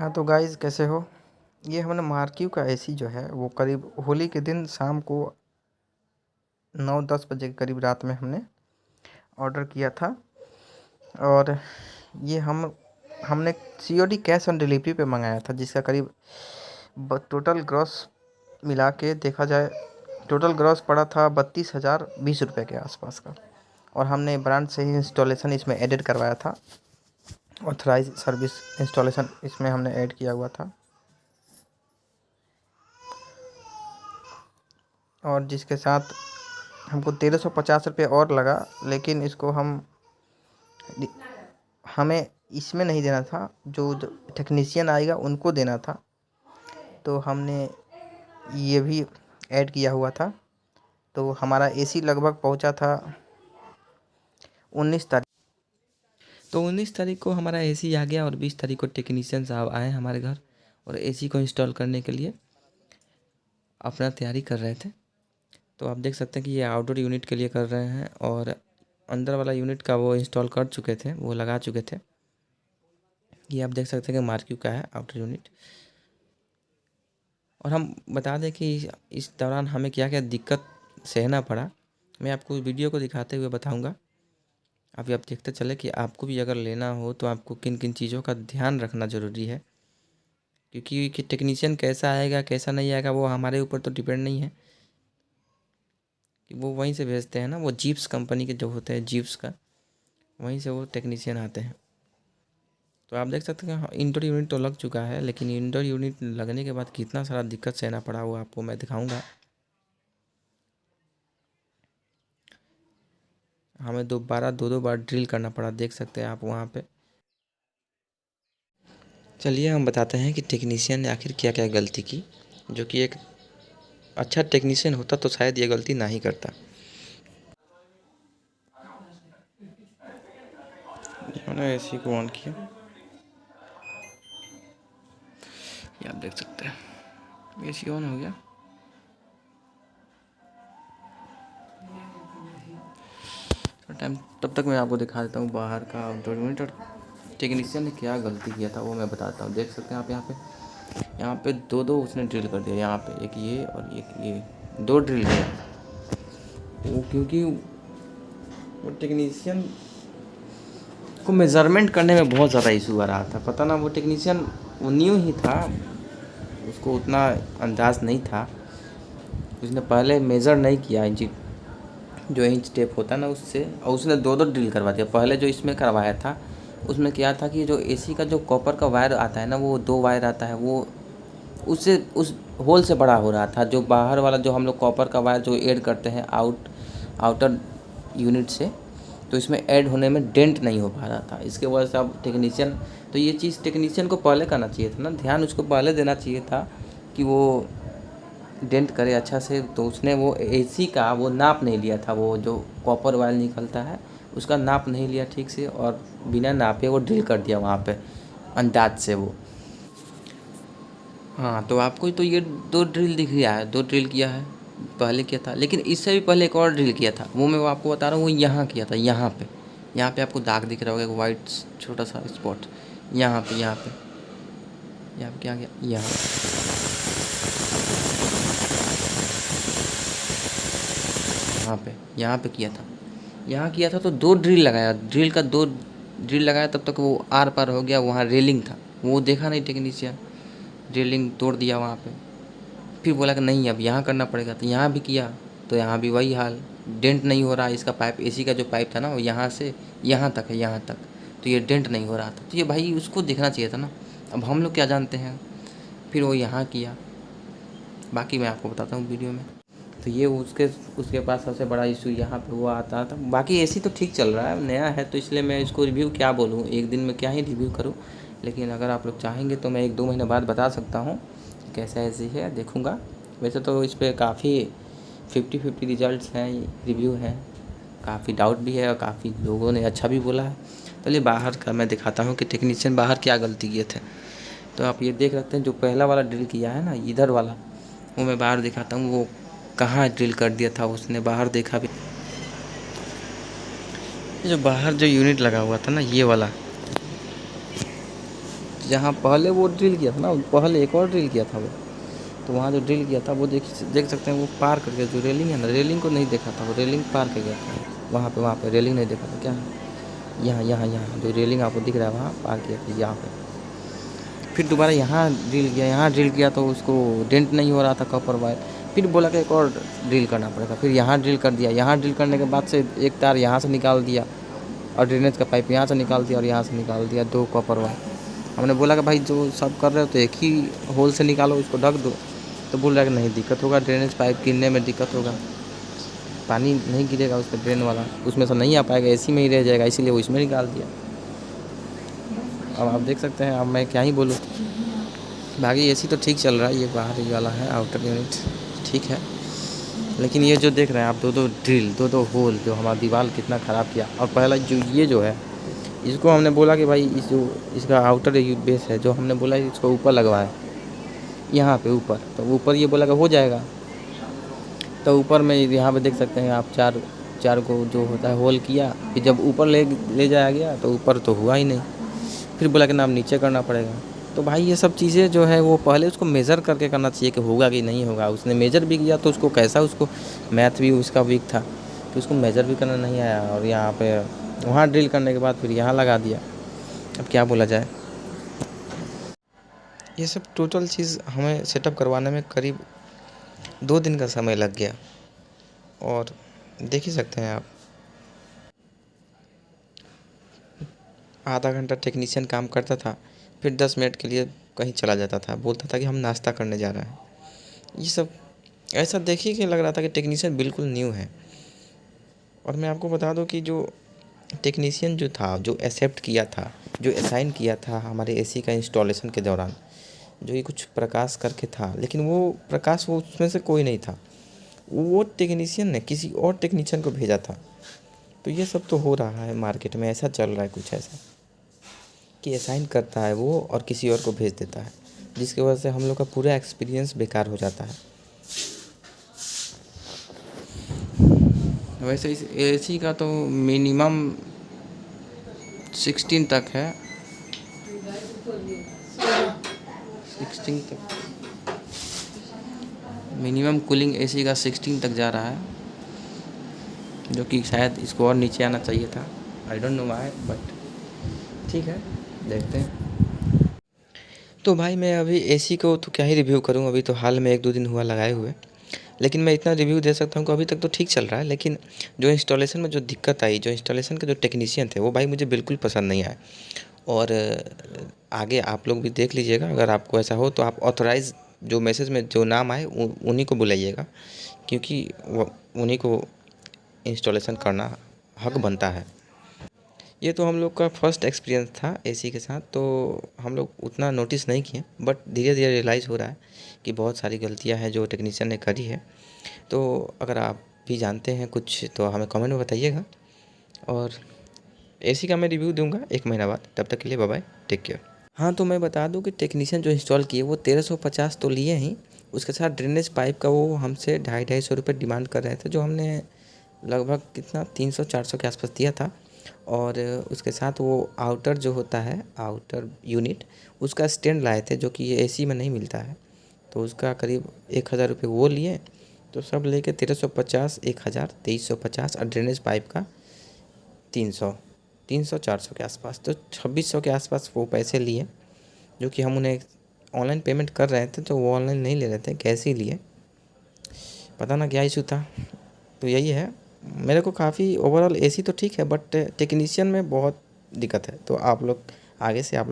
हाँ तो गाइस कैसे हो। ये हमने मार्क्यू का एसी जो है वो करीब होली के दिन शाम को 9-10 बजे के करीब रात में हमने ऑर्डर किया था। और ये हमने सीओडी कैश ऑन डिलीवरी पे मंगाया था, जिसका करीब टोटल ग्रॉस मिला के देखा जाए टोटल ग्रॉस पड़ा था 32,020 रुपये के आसपास का। और हमने ब्रांड से ही इंस्टॉलेशन इसमें एडिट करवाया था, ऑथराइज सर्विस इंस्टॉलेशन इसमें हमने ऐड किया हुआ था। और जिसके साथ हमको 1350 रुपये और लगा, लेकिन इसको हमें इसमें नहीं देना था, जो टेक्नीशियन आएगा उनको देना था। तो हमने ये भी ऐड किया हुआ था। तो हमारा एसी लगभग पहुंचा था 19 तारीख। तो 19 तारीख को हमारा एसी आ गया और 20 तारीख को टेक्नीशियन साहब आए हमारे घर और एसी को इंस्टॉल करने के लिए अपना तैयारी कर रहे थे। तो आप देख सकते हैं कि ये आउटडोर यूनिट के लिए कर रहे हैं और अंदर वाला यूनिट का वो इंस्टॉल कर चुके थे, वो लगा चुके थे। ये आप देख सकते हैं कि मार्क्यू का है आउटर यूनिट। और हम बता दें कि इस दौरान हमें क्या क्या दिक्कत सहना पड़ा, मैं आपको वीडियो को दिखाते हुए बताऊंगा। अभी आप देखते चले कि आपको भी अगर लेना हो तो आपको किन किन चीज़ों का ध्यान रखना ज़रूरी है, क्योंकि टेक्नीशियन कैसा आएगा कैसा नहीं आएगा वो हमारे ऊपर तो डिपेंड नहीं है, कि वो वहीं से भेजते हैं ना, वो जीप्स कंपनी के जो होते हैं जीप्स का, वहीं से वो टेक्नीशियन आते हैं। तो आप देख सकते हैं इंडोर यूनिट तो लग चुका है, लेकिन इंडोर यूनिट लगने के बाद कितना सारा दिक्कत सहना पड़ा वो आपको मैं दिखाऊंगा। हमें दो दो बार ड्रिल करना पड़ा, देख सकते हैं आप वहाँ पे। चलिए हम बताते हैं कि टेक्नीशियन ने आखिर क्या क्या गलती की, जो कि एक अच्छा टेक्नीशियन होता तो शायद ये गलती ना ही करता। मैंने एसी को ऑन किया, ये आप देख सकते हैं एसी ऑन हो गया। टाइम तब तक मैं आपको दिखा देता हूँ बाहर का आउटडोर यूनिट और टेक्नीशियन ने क्या गलती किया था वो मैं बताता हूँ। देख सकते हैं आप यहाँ पे दो उसने ड्रिल कर दिया, यहाँ पे एक ये और एक ये, दो ड्रिल किया वो, क्योंकि वो टेक्नीशियन को मेज़रमेंट करने में बहुत ज़्यादा इशू आ रहा था। पता ना वो टेक्नीशियन वो न्यू ही था, उसको उतना अंदाज़ नहीं था, उसने पहले मेज़र नहीं किया इंच, जो इंच टेप होता है ना उससे, और उसने दो ड्रिल करवा दिया। पहले जो इसमें करवाया था उसमें क्या था कि जो एसी का जो कॉपर का वायर आता है ना, वो 2 वायर आता है, वो उससे उस होल से बड़ा हो रहा था। जो बाहर वाला जो हम लोग कॉपर का वायर जो ऐड करते हैं आउटर यूनिट से, तो इसमें ऐड होने में डेंट नहीं हो पा रहा था। इसके वजह से अब टेक्नीशियन, तो ये चीज़ टेक्नीशियन को पहले करना चाहिए था ना, ध्यान उसको पहले देना चाहिए था कि वो डेंट करे अच्छा से। तो उसने वो एसी का वो नाप नहीं लिया था, वो जो कॉपर वायर निकलता है उसका नाप नहीं लिया ठीक से, और बिना नापे वो ड्रिल कर दिया वहाँ पे अंदाज से वो। हाँ तो आपको तो ये 2 ड्रिल दिख गया है, 2 ड्रिल किया है, पहले किया था, लेकिन इससे भी पहले एक और ड्रिल किया था, वो मैं आपको बता रहा हूँ। वो यहाँ किया था, यहाँ पे आपको दाग दिख रहा होगा, एक वाइट छोटा सा स्पॉट यहाँ पे क्या गया, यहाँ पे किया था। तो 2 ड्रिल लगाया, दो ड्रिल लगाया, तब तक वो आर पार हो गया। वहाँ रेलिंग था, वो देखा नहीं टेक्नीशियन, रेलिंग तोड़ दिया वहाँ पे। फिर बोला कि नहीं अब यहाँ करना पड़ेगा, तो यहाँ भी किया, तो यहाँ भी वही हाल, डेंट नहीं हो रहा है इसका पाइप। एसी का जो पाइप था ना वो यहाँ से यहाँ तक है, यहाँ तक, तो ये डेंट नहीं हो रहा था। तो ये भाई उसको देखना चाहिए था ना, अब हम लोग क्या जानते हैं। फिर वो यहाँ किया, बाकी मैं आपको बताता हूँ वीडियो में। तो ये उसके पास सबसे बड़ा इशू यहाँ पे हुआ आता था। बाकी एसी तो ठीक चल रहा है, नया है, तो इसलिए मैं इसको रिव्यू क्या बोलूँ, एक दिन में क्या ही रिव्यू करूँ। लेकिन अगर आप लोग चाहेंगे तो मैं 1-2 महीने बाद बता सकता हूँ कैसा एसी है, देखूँगा। वैसे तो इस पर काफ़ी 50-50 रिजल्ट्स हैं, रिव्यू हैं, काफ़ी डाउट भी है और काफ़ी लोगों ने अच्छा भी बोला है। चलिए बाहर का मैं दिखाता हूँ कि टेक्नीशियन बाहर क्या गलती किए थे। तो आप ये देख सकते हैं जो पहला वाला ड्रिल किया है ना इधर वाला, वो मैं बाहर दिखाता हूँ वो कहाँ ड्रिल कर दिया था उसने, बाहर देखा भी। जो बाहर जो यूनिट लगा हुआ था ना ये वाला, जहाँ पहले वो ड्रिल किया था ना, पहले एक और ड्रिल किया था वो, तो वहाँ जो ड्रिल किया था वो देख सकते हैं, वो पार कर गया। जो रेलिंग है ना, रेलिंग को नहीं देखा था, वो रेलिंग पार कर गया था। वहाँ पे रेलिंग नहीं देखा था क्या, यहाँ जो रेलिंग आपको दिख रहा है वहाँ पार किया था यहाँ पे। फिर दोबारा यहाँ ड्रिल किया तो उसको डेंट नहीं हो रहा था कॉपर वायर। फिर बोला कि एक और ड्रिल करना पड़ेगा। फिर यहाँ ड्रिल कर दिया। यहाँ ड्रिल करने के बाद से एक तार यहाँ से निकाल दिया और ड्रेनेज का पाइप यहाँ से निकाल दिया और यहाँ से निकाल दिया 2 कॉपर वायर। हमने बोला कि भाई जो सब कर रहे हो तो एक ही होल से निकालो, इसको ढक दो। तो बोल रहा है कि नहीं दिक्कत होगा, ड्रेनेज पाइप गिरने में दिक्कत होगा, पानी नहीं गिरेगा उसका ड्रेन वाला, उसमें से नहीं आ पाएगा, एसी में ही रह जाएगा, इसीलिए वो इसमें निकाल दिया। अब आप देख सकते हैं, अब मैं क्या ही बोलूँ। बाकी एसी तो ठीक चल रहा है, ये बाहर ही वाला है आउटर यूनिट ठीक है। लेकिन ये जो देख रहे हैं आप, दो होल जो हमारा दीवार कितना ख़राब किया। और पहला जो है इसको हमने बोला कि भाई इसका आउटर बेस है, जो हमने बोला इसको ऊपर लगवाए यहाँ पे ऊपर, तो ऊपर ये बोला कि हो जाएगा। तो ऊपर में यहाँ पे देख सकते हैं आप, चार को जो होता है होल किया। फिर जब ऊपर ले जाया गया तो ऊपर तो हुआ ही नहीं। फिर बोला कि ना अब नीचे करना पड़ेगा। तो भाई ये सब चीज़ें जो है वो पहले उसको मेज़र करके करना चाहिए कि होगा कि नहीं होगा। उसने मेज़र भी किया तो उसको कैसा, उसको मैथ भी उसका वीक था तो उसको मेज़र भी करना नहीं आया, और यहाँ पे वहाँ ड्रिल करने के बाद फिर यहाँ लगा दिया। अब क्या बोला जाए। ये सब टोटल चीज़ हमें सेटअप करवाने में करीब 2 दिन का समय लग गया। और देख ही सकते हैं आप, आधा घंटा टेक्नीशियन काम करता था, फिर 10 मिनट के लिए कहीं चला जाता था, बोलता था कि हम नाश्ता करने जा रहे हैं। ये सब ऐसा देखिए कि लग रहा था कि टेक्नीशियन बिल्कुल न्यू है। और मैं आपको बता दूं कि जो टेक्नीशियन जो था, जो एक्सेप्ट किया था, जो असाइन किया था हमारे एसी का इंस्टॉलेशन के दौरान, जो ये कुछ प्रकाश करके था, लेकिन वो प्रकाश वो उसमें से कोई नहीं था। वो टेक्नीशियन ने किसी और टेक्नीशियन को भेजा था। तो ये सब तो हो रहा है मार्केट में, ऐसा चल रहा है कुछ ऐसा कि असाइन करता है वो और किसी और को भेज देता है, जिसकी वजह से हम लोग का पूरा एक्सपीरियंस बेकार हो जाता है। वैसे इस एसी का तो मिनिमम 16 तक है, 16 तक मिनिमम कूलिंग एसी का 16 तक जा रहा है, जो कि शायद इसको और नीचे आना चाहिए था। I don't know why, but ठीक है, देखते हैं। तो भाई मैं अभी एसी को तो क्या ही रिव्यू करूं, अभी तो हाल में 1-2 दिन हुआ लगाए हुए। लेकिन मैं इतना रिव्यू दे सकता हूं कि अभी तक तो ठीक चल रहा है। लेकिन जो इंस्टॉलेशन में जो दिक्कत आई, जो इंस्टॉलेशन के जो टेक्नीशियन थे, वो भाई मुझे बिल्कुल पसंद नहीं आए। और आगे आप लोग भी देख लीजिएगा, अगर आपको ऐसा हो तो आप ऑथराइज़ जो मैसेज में जो नाम आए उन्हीं को बुलाइएगा, क्योंकि वो उन्हीं को इंस्टॉलेशन करना हक बनता है। ये तो हम लोग का फर्स्ट एक्सपीरियंस था एसी के साथ, तो हम लोग उतना नोटिस नहीं किए, बट धीरे धीरे रियलाइज़ हो रहा है कि बहुत सारी गलतियां हैं जो टेक्नीशियन ने करी है। तो अगर आप भी जानते हैं कुछ तो हमें कमेंट में बताइएगा। और एसी का मैं रिव्यू दूंगा 1 महीना बाद। तब तक के लिए बाय बाय, टेक केयर। हाँ, तो मैं बता दूं कि टेक्नीशियन जो इंस्टॉल किए वो 1350 तो लिए ही, उसके साथ ड्रेनेज पाइप का वो हमसे 250-250 रुपये डिमांड कर रहे थे, जो हमने लगभग कितना 300-400 के आसपास दिया था। और उसके साथ वो आउटर जो होता है, आउटर यूनिट, उसका स्टैंड लाए थे, जो कि ये एसी में नहीं मिलता है। तो उसका करीब 1000 रुपये वो लिए। तो सब लेके 1350, 1000, 2350 और ड्रेनेज पाइप का 300-400 के आसपास, तो 2600 के आसपास वो पैसे लिए, जो कि हम उन्हें ऑनलाइन पेमेंट कर रहे थे, तो वो ऑनलाइन नहीं ले रहे थे, कैश ही लिए। पता ना क्या इशू था। तो यही है, मेरे को काफ़ी ओवरऑल एसी तो ठीक है, बट टेक्नीशियन में बहुत दिक्कत है। तो आप लोग आगे से आप लोग